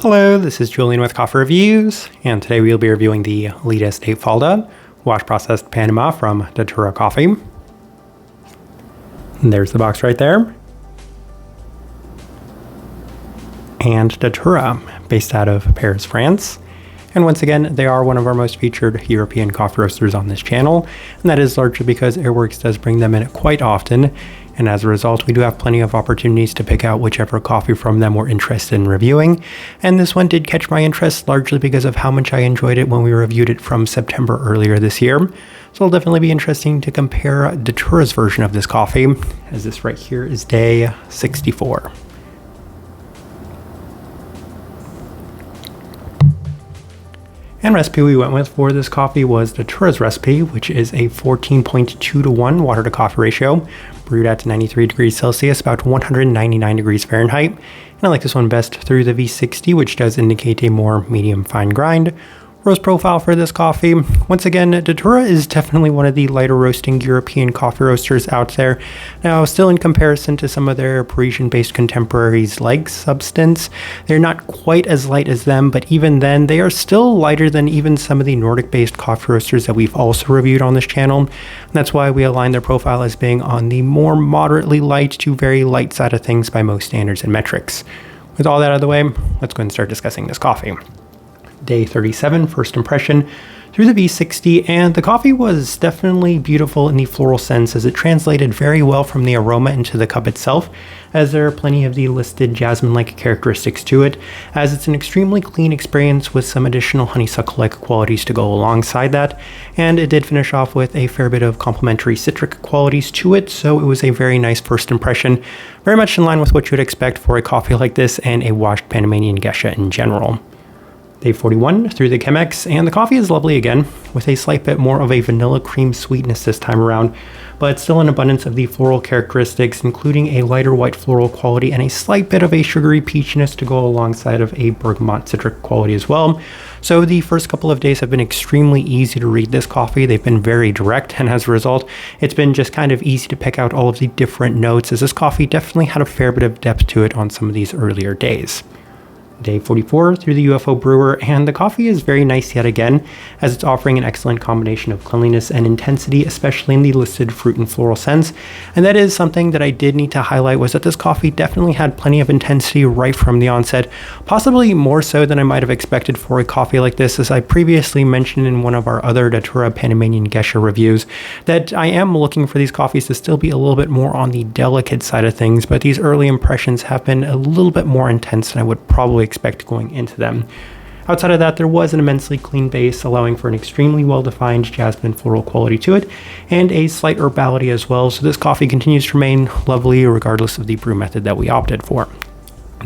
Hello, this is Julian with Coffee Reviews, and today we'll be reviewing the Elida Estate Falda, wash processed Panama from Datura Coffee. And there's the box right there. And Datura, based out of Paris, France. And once again, they are one of our most featured European coffee roasters on this channel, and that is largely because Airworks does bring them in quite often, and as a result, we do have plenty of opportunities to pick out whichever coffee from them we're interested in reviewing, and this one did catch my interest largely because of how much I enjoyed it when we reviewed it from September earlier this year. So it'll definitely be interesting to compare Datura's version of this coffee, as this right here is day 64. And recipe we went with for this coffee was Datura's recipe, which is a 14.2 to 1 water to coffee ratio, brewed at 93 degrees Celsius, about 199 degrees Fahrenheit. And I like this one best through the V60, which does indicate a more medium fine grind. Roast profile for this coffee. Once again, Datura is definitely one of the lighter roasting European coffee roasters out there. Now, still in comparison to some of their Parisian-based contemporaries like Substance, they're not quite as light as them, but even then, they are still lighter than even some of the Nordic-based coffee roasters that we've also reviewed on this channel. And that's why we align their profile as being on the more moderately light to very light side of things by most standards and metrics. With all that out of the way, let's go and start discussing this coffee. Day 37, first impression through the V60, and the coffee was definitely beautiful in the floral sense as it translated very well from the aroma into the cup itself, as there are plenty of the listed jasmine-like characteristics to it, as it's an extremely clean experience with some additional honeysuckle-like qualities to go alongside that, and it did finish off with a fair bit of complementary citric qualities to it, so it was a very nice first impression, very much in line with what you would expect for a coffee like this and a washed Panamanian gesha in general. Day 41 through the Chemex, and the coffee is lovely again, with a slight bit more of a vanilla cream sweetness this time around, but still an abundance of the floral characteristics, including a lighter white floral quality and a slight bit of a sugary peachiness to go alongside of a bergamot citric quality as well. So the first couple of days have been extremely easy to read this coffee. They've been very direct, and as a result, it's been just kind of easy to pick out all of the different notes, as this coffee definitely had a fair bit of depth to it on some of these earlier days. Day 44 through the UFO brewer, and the coffee is very nice yet again, as it's offering an excellent combination of cleanliness and intensity, especially in the listed fruit and floral scents. And that is something that I did need to highlight, was that this coffee definitely had plenty of intensity right from the onset, possibly more so than I might have expected for a coffee like this, as I previously mentioned in one of our other Datura Panamanian gesha reviews, that I am looking for these coffees to still be a little bit more on the delicate side of things, but these early impressions have been a little bit more intense than I would probably expect going into them. Outside of that, there was an immensely clean base, allowing for an extremely well-defined jasmine floral quality to it, and a slight herbality as well, so this coffee continues to remain lovely regardless of the brew method that we opted for.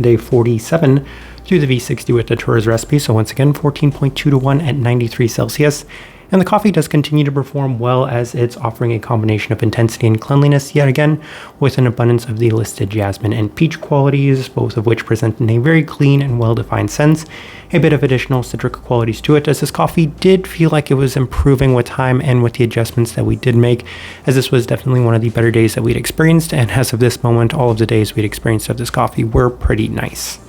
Day 47 through the V60 with Datura's recipe, so once again 14.2 to 1 at 93 Celsius. And the coffee does continue to perform well, as it's offering a combination of intensity and cleanliness yet again, with an abundance of the listed jasmine and peach qualities, both of which present in a very clean and well-defined sense. A bit of additional citric qualities to it, as this coffee did feel like it was improving with time and with the adjustments that we did make, as this was definitely one of the better days that we'd experienced, and as of this moment, all of the days we'd experienced of this coffee were pretty nice.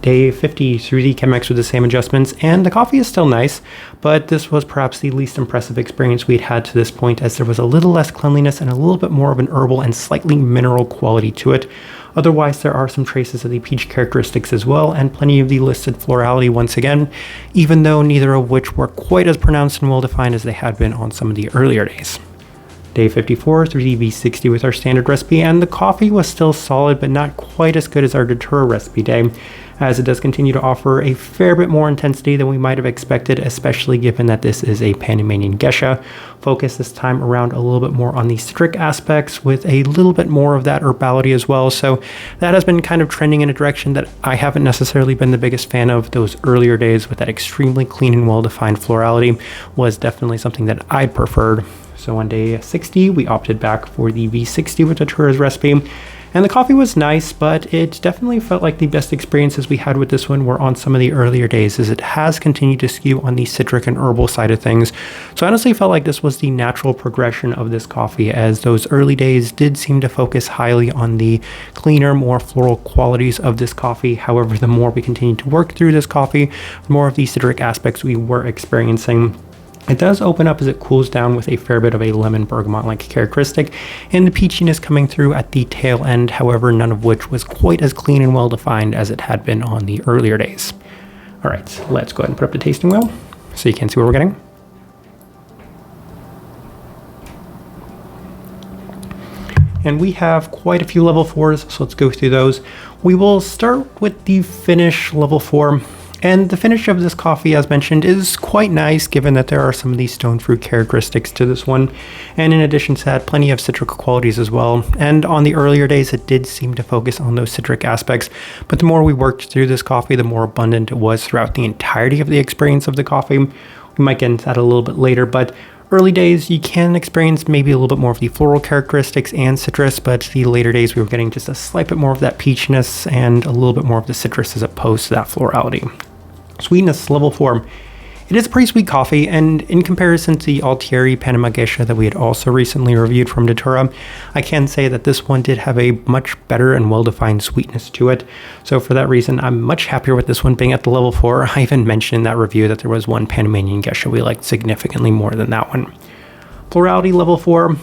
Day 50 through the Chemex with the same adjustments, and the coffee is still nice, but this was perhaps the least impressive experience we'd had to this point, as there was a little less cleanliness and a little bit more of an herbal and slightly mineral quality to it. Otherwise, there are some traces of the peach characteristics as well, and plenty of the listed florality once again, even though neither of which were quite as pronounced and well defined as they had been on some of the earlier days. Day 54 through the V60 with our standard recipe, and the coffee was still solid but not quite as good as our Datura recipe day, as it does continue to offer a fair bit more intensity than we might have expected, especially given that this is a Panamanian gesha, focused this time around a little bit more on the citric aspects with a little bit more of that herbality as well. So that has been kind of trending in a direction that I haven't necessarily been the biggest fan of. Those earlier days with that extremely clean and well-defined florality was definitely something that I'd preferred. So on day 60, we opted back for the V60 with Datura's recipe, And the coffee was nice, but it definitely felt like the best experiences we had with this one were on some of the earlier days, as it has continued to skew on the citric and herbal side of things. So I honestly felt like this was the natural progression of this coffee, as those early days did seem to focus highly on the cleaner, more floral qualities of this coffee. However, the more we continued to work through this coffee, the more of the citric aspects we were experiencing. It does open up as it cools down with a fair bit of a lemon bergamot-like characteristic, and the peachiness coming through at the tail end, however, none of which was quite as clean and well-defined as it had been on the earlier days. All right, let's go ahead and put up the tasting wheel so you can see what we're getting. And we have quite a few level 4s, so let's go through those. We will start with the finish level 4. And the finish of this coffee, as mentioned, is quite nice, given that there are some of these stone fruit characteristics to this one. And in addition to that, plenty of citric qualities as well. And on the earlier days, it did seem to focus on those citric aspects. But the more we worked through this coffee, the more abundant it was throughout the entirety of the experience of the coffee. We might get into that a little bit later, but early days, you can experience maybe a little bit more of the floral characteristics and citrus, but the later days, we were getting just a slight bit more of that peachiness and a little bit more of the citrus as opposed to that florality. Sweetness, level 4. It is a pretty sweet coffee, and in comparison to the Altieri Panama gesha that we had also recently reviewed from Datura, I can say that this one did have a much better and well-defined sweetness to it. So for that reason, I'm much happier with this one being at the level 4. I even mentioned in that review that there was one Panamanian gesha we liked significantly more than that one. Florality, level 4.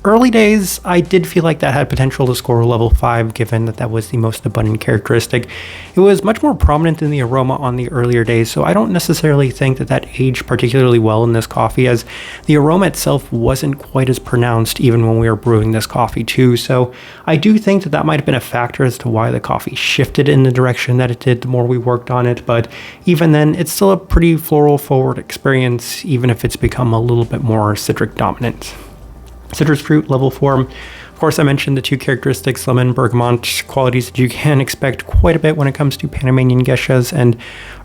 Early days, I did feel like that had potential to score a level 5, given that that was the most abundant characteristic. It was much more prominent in the aroma on the earlier days, so I don't necessarily think that that aged particularly well in this coffee, as the aroma itself wasn't quite as pronounced even when we were brewing this coffee too. So I do think that that might have been a factor as to why the coffee shifted in the direction that it did the more we worked on it, but even then, it's still a pretty floral forward experience, even if it's become a little bit more citric dominant. Citrus fruit, level 4. Of course, I mentioned the two characteristics, lemon, bergamot, qualities that you can expect quite a bit when it comes to Panamanian geshas. And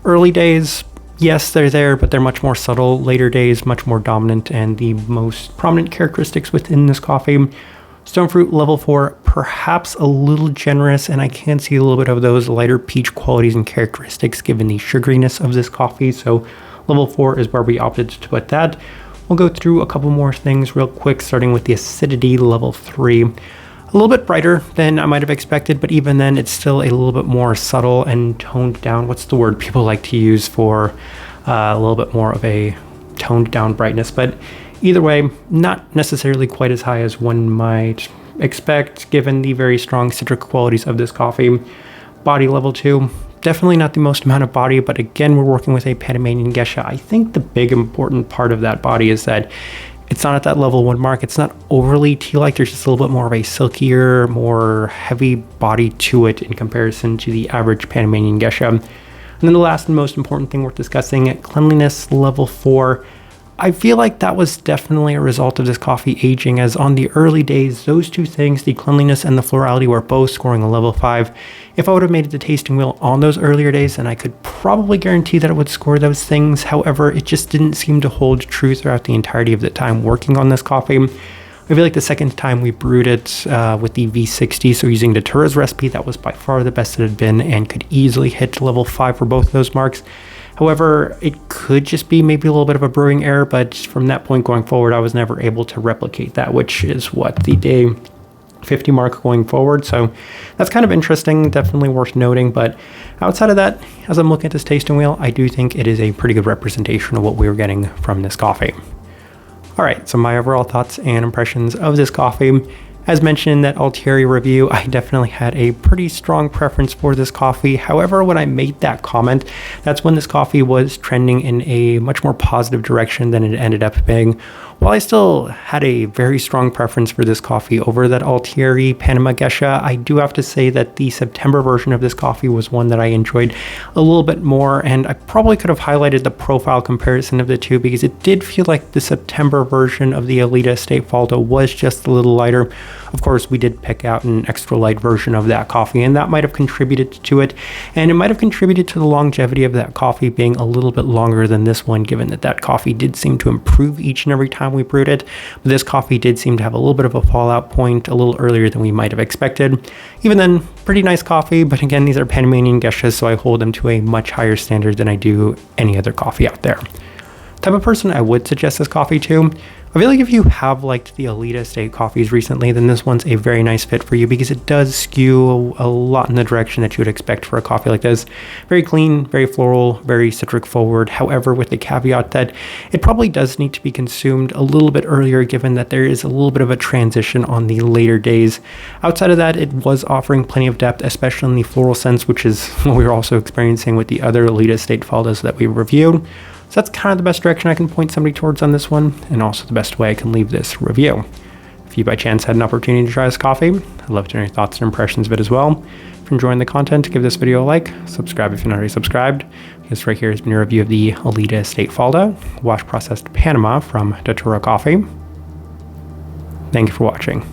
early days, yes, they're there, but they're much more subtle. Later days, much more dominant, and the most prominent characteristics within this coffee. Stone fruit, level 4, perhaps a little generous, and I can see a little bit of those lighter peach qualities and characteristics given the sugariness of this coffee. So level 4 is where we opted to put that. We'll go through a couple more things real quick, starting with the acidity, level 3. A little bit brighter than I might have expected, but even then, it's still a little bit more subtle and toned down. What's the word people like to use for a little bit more of a toned down brightness? But either way, not necessarily quite as high as one might expect, given the very strong citric qualities of this coffee. Body, level 2. Definitely not the most amount of body, but again, we're working with a Panamanian gesha. I think the big important part of that body is that it's not at that level 1 mark. It's not overly tea-like. There's just a little bit more of a silkier, more heavy body to it in comparison to the average Panamanian gesha. And then the last and most important thing worth discussing, cleanliness, level 4. I feel like that was definitely a result of this coffee aging, as on the early days, those two things, the cleanliness and the florality, were both scoring a level 5. If I would have made it the tasting wheel on those earlier days, then I could probably guarantee that it would score those things. However, it just didn't seem to hold true throughout the entirety of the time working on this coffee. I feel like the second time we brewed it with the V60, so using Datura's recipe, that was by far the best it had been and could easily hit level 5 for both of those marks. However, it could just be maybe a little bit of a brewing error, but from that point going forward, I was never able to replicate that, which is what, the day 50 mark going forward. So that's kind of interesting, definitely worth noting. But outside of that, as I'm looking at this tasting wheel, I do think it is a pretty good representation of what we were getting from this coffee. All right, so my overall thoughts and impressions of this coffee. As mentioned in that Altieri review, I definitely had a pretty strong preference for this coffee. However, when I made that comment, that's when this coffee was trending in a much more positive direction than it ended up being. While I still had a very strong preference for this coffee over that Altieri Panama gesha, I do have to say that the September version of this coffee was one that I enjoyed a little bit more, and I probably could have highlighted the profile comparison of the two, because it did feel like the September version of the Elida Estate Falda was just a little lighter, Of course, we did pick out an extra light version of that coffee, and that might have contributed to it. And it might have contributed to the longevity of that coffee being a little bit longer than this one, given that that coffee did seem to improve each and every time we brewed it. But this coffee did seem to have a little bit of a fallout point a little earlier than we might have expected. Even then, pretty nice coffee, but again, these are Panamanian geshas, so I hold them to a much higher standard than I do any other coffee out there. Type of person I would suggest this coffee to. I feel like if you have liked the Elida estate coffees recently, then this one's a very nice fit for you because it does skew a lot in the direction that you would expect for a coffee like this. Very clean, very floral, very citric forward. However, with the caveat that it probably does need to be consumed a little bit earlier, given that there is a little bit of a transition on the later days. Outside of that, it was offering plenty of depth, especially in the floral sense, which is what we were also experiencing with the other Elida estate Faldas that we reviewed. So that's kind of the best direction I can point somebody towards on this one, and also the best way I can leave this review. If you by chance had an opportunity to try this coffee, I'd love to know your thoughts and impressions of it as well. If you're enjoying the content, give this video a like, subscribe if you're not already subscribed. This right here has been a review of the Elida estate Falda, wash processed Panama from Datura Coffee. Thank you for watching.